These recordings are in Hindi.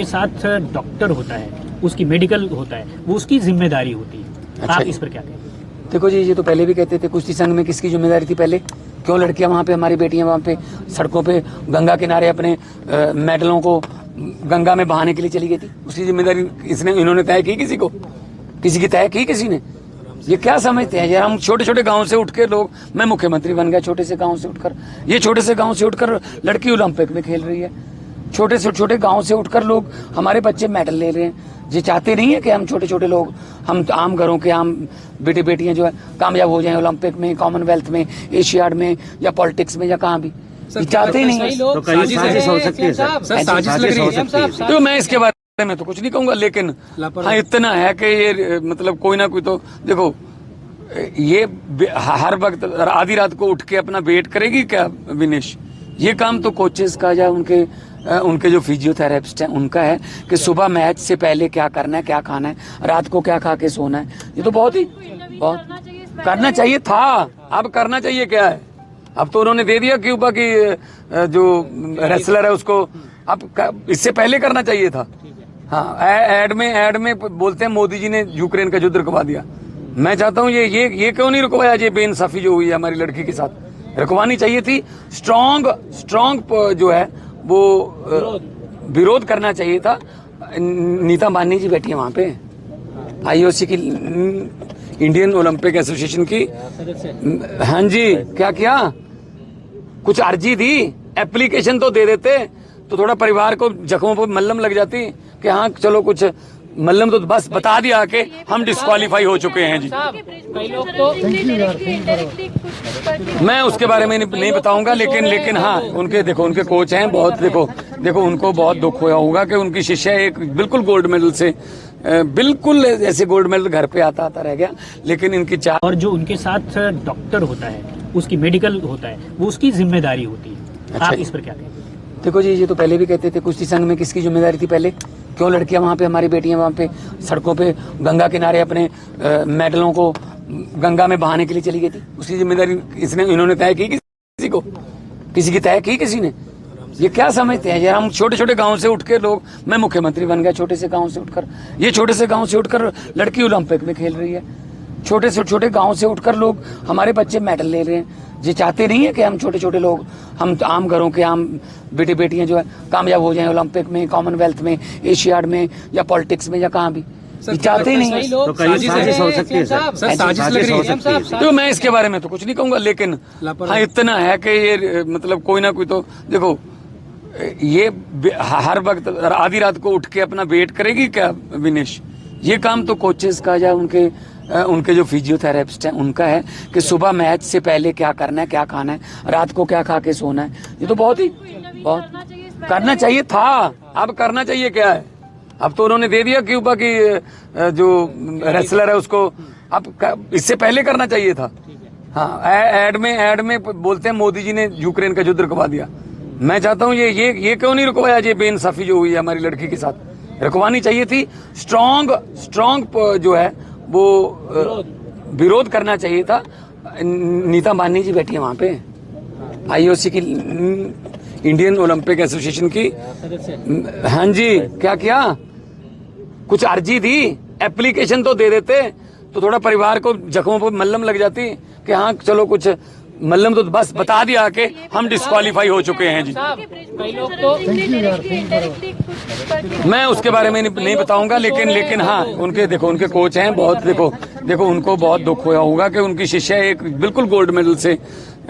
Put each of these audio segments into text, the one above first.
के साथ डॉक्टर होता है, उसकी मेडिकल होता है, वो उसकी जिम्मेदारी होती है। अच्छा, आप इस पर क्या कहेंगे? देखो जी, ये तो पहले भी कहते थे, कुश्ती संघ में किसकी जिम्मेदारी थी पहले? क्यों लड़कियां वहाँ पे, हमारी बेटियां वहाँ पे सड़कों पे गंगा किनारे अपने मेडलों को गंगा में बहाने के लिए चली गई थी? उसकी जिम्मेदारी इन्होंने तय की? किसी की तय की किसी ने? ये क्या समझते हैं यार? हम छोटे छोटे गांव से उठ के लोग, मैं मुख्यमंत्री बन गया छोटे से गांव से उठकर, ये छोटे से गांव से उठकर लड़की ओलंपिक में खेल रही है। छोटे से छोटे गांव से उठकर लोग, हमारे बच्चे मेडल ले रहे हैं। ये चाहते नहीं है कि हम छोटे छोटे लोग, हम आम घरों के आम बेटे बेटियां जो है कामयाब हो जाएं ओलंपिक में, कॉमनवेल्थ में, एशियाड में या पॉलिटिक्स में या कहाँ भी। ये चाहते ही नहीं है। तो कई साजिश हो सकती है सर, साजिश हो सकती है। तो मैं इसके बारे में तो कुछ नहीं कहूंगा, लेकिन हाँ इतना है कि ये मतलब कोई ना कोई तो देखो, ये हर वक्त आधी रात को उठ के अपना वेट करेगी क्या विनेश? ये काम तो कोचेस का या उनके जो फिजियोथेरेपिस्ट हैं उनका है कि सुबह मैच से पहले क्या करना है, क्या खाना है, रात को क्या खा के सोना है। ये तो बहुत करना चाहिए था। अब करना चाहिए क्या है? अब तो उन्होंने दे दिया क्यूबा की जो रेसलर है उसको, अब इससे पहले करना चाहिए था। हाँ, एड में बोलते हैं मोदी जी ने यूक्रेन का युद्ध रुकवा दिया। मैं चाहता हूँ ये क्यों नहीं रुकवाया? ये बेइंसाफी जो हुई है हमारी लड़की के साथ, रुकवानी चाहिए थी। स्ट्रॉन्ग जो है वो विरोध करना चाहिए था। नीता मानी जी बैठी है वहां पे, आईओसी की, इंडियन ओलंपिक एसोसिएशन की। हाँ जी, क्या किया? कुछ अर्जी दी, एप्लीकेशन तो दे देते तो थोड़ा परिवार को जख्मों पर मल्लम लग जाती कि हाँ चलो कुछ मल्लम, तो बस बता दिया कि हम डिस्क्वालीफाई हो चुके हैं जी। मैं उसके बारे में नहीं बताऊंगा, लेकिन हाँ उनके कोच हैं बहुत, देखो उनको बहुत दुख हुआ होगा कि उनकी शिष्या एक बिल्कुल गोल्ड मेडल से, बिल्कुल ऐसे गोल्ड मेडल घर पे आता रह गया, लेकिन इनकी चाह। और जो उनके साथ डॉक्टर होता है, उसकी मेडिकल होता है, वो उसकी जिम्मेदारी होती है। अच्छा, आप इस पर क्या कहेंगे? देखो जी, ये तो पहले भी कहते थे, कुश्ती संघ में किसकी जिम्मेदारी थी पहले? क्यों लड़कियां वहाँ पे, हमारी बेटियां वहाँ पे सड़कों पे गंगा किनारे अपने मेडलों को गंगा में बहाने के लिए चली गई थी? उसकी जिम्मेदारी इन्होंने तय की किसी की तय की किसी ने? ये क्या समझते हैं यार? हम छोटे छोटे गांव से उठ के लोग, मैं मुख्यमंत्री बन गया छोटे से गांव से उठकर, ये छोटे से गांव से उठकर लड़की ओलंपिक में खेल रही है। छोटे से छोटे गांव से उठकर लोग, हमारे बच्चे मेडल ले रहे हैं। ये चाहते नहीं है कि हम छोटे छोटे लोग, हम आम घरों के आम बेटे बेटियां जो है कामयाब हो जाएं ओलंपिक में, कॉमनवेल्थ में, एशियाड में या पॉलिटिक्स में या कहाँ भी। ये चाहते ही नहीं है। तो कई साजिश हो सकती है सर, साजिश हो सकती है। तो मैं इसके बारे में तो कुछ नहीं कहूंगा, लेकिन हाँ इतना है कि ये मतलब कोई ना कोई तो देखो, ये हर वक्त आधी रात को उठ के अपना वेट करेगी क्या विनेश? ये काम तो कोचेस का या उनके जो फिजियोथेरेपिस्ट हैं उनका है कि सुबह मैच से पहले क्या करना है, क्या खाना है, रात को क्या खा के सोना है। ये तो बहुत करना चाहिए था। अब करना चाहिए क्या है? अब तो उन्होंने दे दिया क्यूबा की जो रेसलर है उसको, अब इससे पहले करना चाहिए था। हाँ, एड में बोलते हैं मोदी जी ने यूक्रेन का युद्ध रुकवा दिया। मैं चाहता हूँ ये क्यों नहीं रुकवाया? ये बेइंसाफी जो हुई है हमारी लड़की के साथ, रुकवानी चाहिए थी। स्ट्रॉन्ग जो है वो विरोध करना चाहिए था। नीता मानी जी बैठी है वहां पे, आईओसी की, इंडियन ओलंपिक एसोसिएशन की। हाँ जी, क्या किया? कुछ अर्जी दी, एप्लीकेशन तो दे देते तो थोड़ा परिवार को जख्मों पर मल्लम लग जाती कि हाँ चलो कुछ मल्लम, तो बस बता दिया कि हम डिस्क्वालीफाई हो चुके हैं जी। मैं उसके बारे में नहीं बताऊंगा, लेकिन हाँ उनके कोच हैं बहुत, देखो उनको बहुत दुख हुआ होगा कि उनकी शिष्या एक बिल्कुल गोल्ड मेडल से,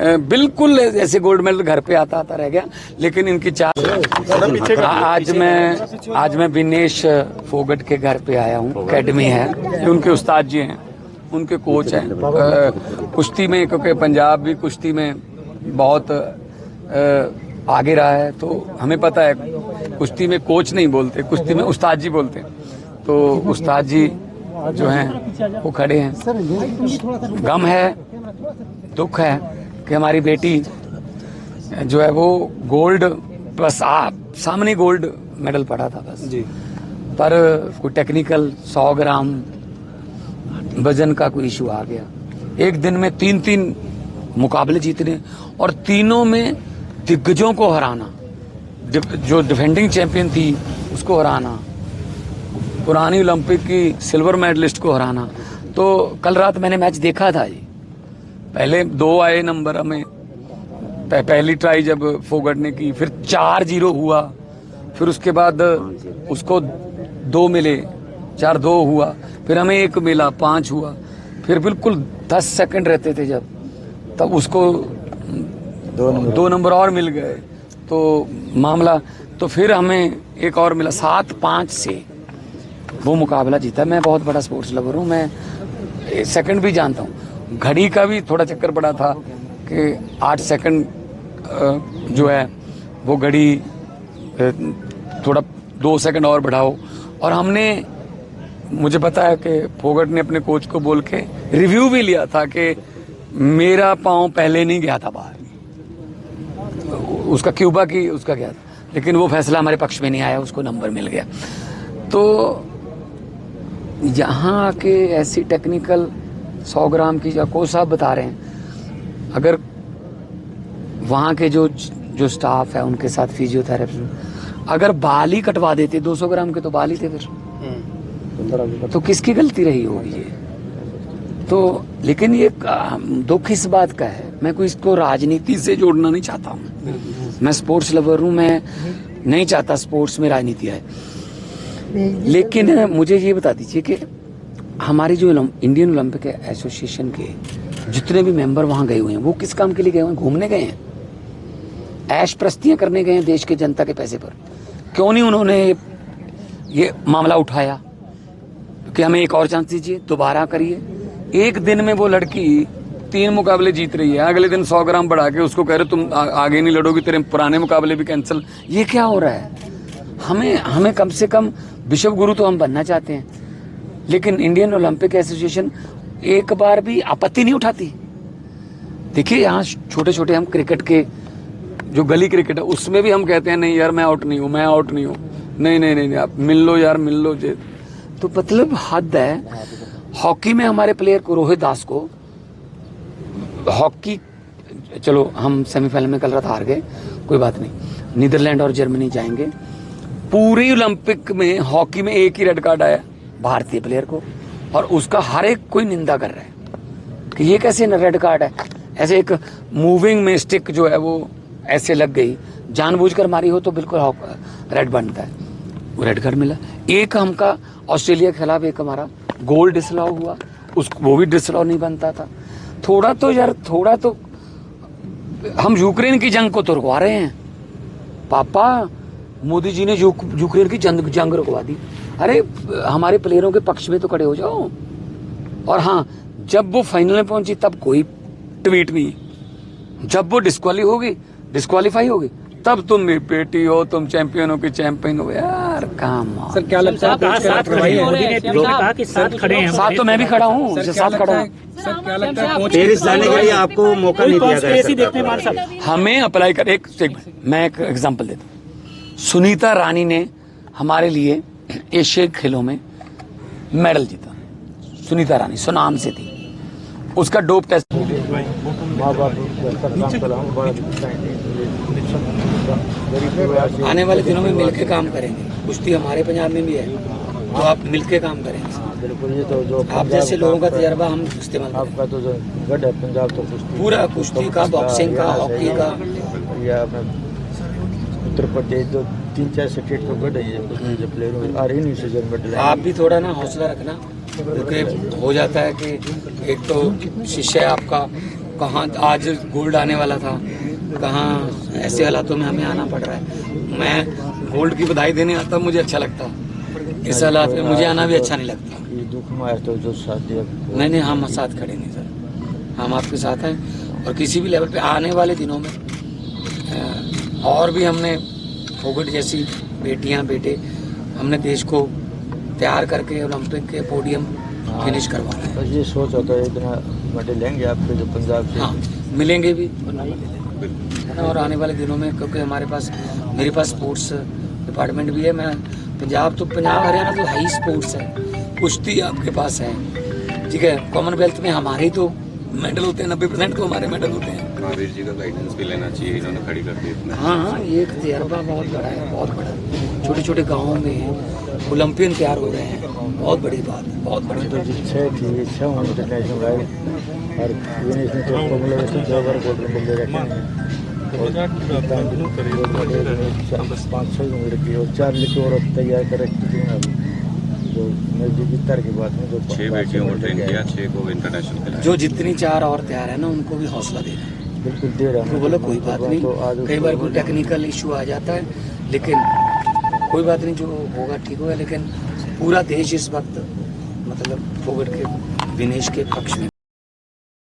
बिल्कुल ऐसे गोल्ड मेडल घर पे आता रह गया, लेकिन इनकी चाह। आज मैं विनेश फोगट के घर पे आया हूँ, अकेडमी है, उनके उस्ताद जी हैं, उनके कोच हैं कुश्ती में, क्योंकि पंजाब भी कुश्ती में बहुत आगे रहा है, तो हमें पता है कुश्ती में कोच नहीं बोलते, कुश्ती में उस्ताद जी बोलते हैं। तो उस्ताद जी जो हैं वो खड़े हैं। गम है, दुख है कि हमारी बेटी जो है वो गोल्ड, बस सामने गोल्ड मेडल पड़ा था बस जी, पर कोई टेक्निकल 100 ग्राम वजन का कोई इशू आ गया। एक दिन में 3 मुकाबले जीतने और तीनों में दिग्गजों को हराना। जो डिफेंडिंग चैंपियन थी उसको हराना, पुरानी ओलंपिक की सिल्वर मेडलिस्ट को हराना। तो कल रात मैंने मैच देखा था जी, पहले 2 आए नंबर हमें, पहली ट्राई जब फोगट ने की, फिर 4-0 हुआ, फिर उसके बाद उसको 2 मिले, 4-2 हुआ, फिर हमें 1 मिला, 5 हुआ, फिर बिल्कुल 10 सेकंड रहते थे जब, तब उसको 2 नंबर और मिल गए, तो मामला, तो फिर हमें 1 और मिला, 7-5 से वो मुकाबला जीता। मैं बहुत बड़ा स्पोर्ट्स लवर हूँ, मैं सेकंड भी जानता हूँ। घड़ी का भी थोड़ा चक्कर पड़ा था कि 8 सेकंड जो है वो घड़ी थोड़ा 2 सेकंड और बढ़ाओ, और हमने, मुझे पता है कि फोगट ने अपने कोच को बोल के रिव्यू भी लिया था कि मेरा पाँव पहले नहीं गया था बाहर, उसका क्यूबा की उसका गया था, लेकिन वो फैसला हमारे पक्ष में नहीं आया, उसको नंबर मिल गया। तो यहाँ आके ऐसी टेक्निकल 100 ग्राम की जाको साहब बता रहे हैं, अगर वहाँ के जो स्टाफ है उनके साथ फिजियोथेरेपी, अगर बाल ही कटवा देते, 200 ग्राम के तो बाल ही थे फिर, तो किसकी गलती रही होगी ये? तो लेकिन ये दुख इस बात का है, मैं कोई इसको राजनीति से जोड़ना नहीं चाहता हूँ, मैं स्पोर्ट्स लवर हूँ, मैं नहीं चाहता स्पोर्ट्स में राजनीति आए, लेकिन मुझे ये बता दीजिए कि हमारी जो इंडियन ओलंपिक एसोसिएशन के जितने भी मेंबर वहाँ गए हुए हैं, वो किस काम के लिए गए हुए हैं? घूमने गए हैं, ऐश प्रस्तियाँ करने गए हैं देश के जनता के पैसे पर। क्यों नहीं उन्होंने ये मामला उठाया कि हमें एक और चांस दीजिए, दोबारा करिए। एक दिन में वो लड़की 3 मुकाबले जीत रही है, अगले दिन 100 ग्राम बढ़ा के उसको कह रहे तुम आगे नहीं लड़ोगी, तेरे पुराने मुकाबले भी कैंसिल। ये क्या हो रहा है? हमें कम से कम विश्व गुरु तो हम बनना चाहते हैं, लेकिन इंडियन ओलंपिक एसोसिएशन एक बार भी आपत्ति नहीं उठाती। देखिए यहाँ छोटे छोटे हम क्रिकेट के जो गली क्रिकेट है उसमें भी हम कहते हैं नहीं यार मैं आउट नहीं हूँ, मैं आउट नहीं हूँ, नहीं आप मिल लो यार, मिल लो जे। तो मतलब हद है। हॉकी में हमारे प्लेयर को, रोहित दास को, हॉकी, चलो हम सेमीफाइनल में कल रात हार गए, कोई बात नहीं, नीदरलैंड और जर्मनी जाएंगे। पूरी ओलंपिक में हॉकी में एक ही रेड कार्ड आया भारतीय प्लेयर को, और उसका हर एक कोई निंदा कर रहा है कि ये कैसे रेड कार्ड है। ऐसे एक मूविंग में स्टिक जो है वो ऐसे लग गई, जानबूझकर मारी हो तो बिल्कुल रेड बनता है, वो रेड कार्ड मिला। एक हमका ऑस्ट्रेलिया के खिलाफ एक हमारा गोल डिसअलाउ हुआ, वो भी डिसअलाउ नहीं बनता था। थोड़ा तो यार, थोड़ा तो हम यूक्रेन की जंग को तो रुकवा रहे हैं पापा, मोदी जी ने यूक्रेन की जंग रुकवा दी। अरे हमारे प्लेयरों के पक्ष में तो खड़े हो जाओ। और हाँ, जब वो फाइनल में पहुंची तब कोई ट्वीट नहीं, जब वो डिस्क्वालीफाई होगी तब तुम मेरी बेटी हो, तुम चैंपियन हो कि चैंपियन हो। यार काम। सर क्या लगता है साथ खड़े हैं, मोदी ने कहा कि साथ खड़े हैं, साथ तो मैं भी खड़ा हूँ, साथ खड़ा हूँ। सर क्या लगता है पेरिस जाने के लिए आपको मौका नहीं दिया गया? हमें अप्लाई कर, एक मैं एक एग्जांपल देता हूँ। सुनीता रानी ने हमारे लिए एशियाई खेलों में मेडल जीता। सुनीता रानी सुनाम से थी, उसका डोप टेस्ट। आने वाले दिनों में मिलके काम करेंगे, कुश्ती हमारे पंजाब में भी है, तो आप मिलके काम करेंगे। बिल्कुल, ये तो जो आप जैसे लोगों का तजर्बा हम इस्तेमाल करें। आपका तो जो गढ़ है पंजाब, तो कुश्ती, पूरा कुश्ती का, बॉक्सिंग का, हॉकी का, या उत्तर प्रदेश जो 3-4 स्टेट को गढ़ है, जो प्लेयर आ रही नहीं सीजन में। आप भी थोड़ा ना हौसला रखना, क्योंकि हो जाता है कि एक तो शिष्य आपका कहाँ आज गोल्ड आने वाला था, कहाँ ऐसे हालातों में हमें आना पड़ रहा है। मैं गोल्ड की बधाई देने आता, मुझे अच्छा लगता, इस हालात में मुझे आना भी अच्छा नहीं लगता। ये दुख में तो जो साथ दिया, नहीं, हम साथ खड़े नहीं सर, हम आपके साथ हैं। और किसी भी लेवल पे आने वाले दिनों में और भी हमने फोगट जैसी बेटियां बेटे, हमने देश को तैयार करके ओलंपिक के पोडियम फिनिश करवाना है। बस ये सोच होता है इतना मेडल लेंगे आपके जो पंजाब से। हाँ, मिलेंगे भी है ना। और आने वाले दिनों में, क्योंकि हमारे पास, मेरे पास स्पोर्ट्स डिपार्टमेंट भी है। मैं पंजाब हरियाणा तो हाई स्पोर्ट्स है, कुश्ती आपके पास है, ठीक है। कॉमनवेल्थ में हमारे तो मेडल होते हैं, 90% तो हमारे मेडल होते हैं। महावीर जी का गाइडेंस भी लेना चाहिए, इन्होंने खड़ी कर दी इतना। हाँ, ये एक तजर्बा बहुत बड़ा है, बहुत बड़ा। छोटे छोटे गाँवों में ओलंपियन तैयार हो रहे हैं, बहुत बड़ी बात है, बहुत बड़ी तो जी 6 इंटरनेशनल आए और विनेश ने तो फॉर्मूला 2 बार गोल्ड मेडल ले रखे हैं और 5-6 उम्र की और 4 लड़की और तैयार कर रखी थी अभी जो नजदीकी तर के बाद में जो 6 बेटियों को ट्रेन किया, 6 को इंटरनेशनल खिलाया। जो जितनी 4 और तैयार है ना, उनको भी हौसला देना है। बिल्कुल दे रहा वो हूँ। बोलो कोई बात नहीं, तो आज कई बार कोई टेक्निकल इशू आ जाता है, लेकिन कोई बात नहीं, जो होगा ठीक होगा। लेकिन पूरा देश इस वक्त मतलब फोगट के विनेश के पक्ष में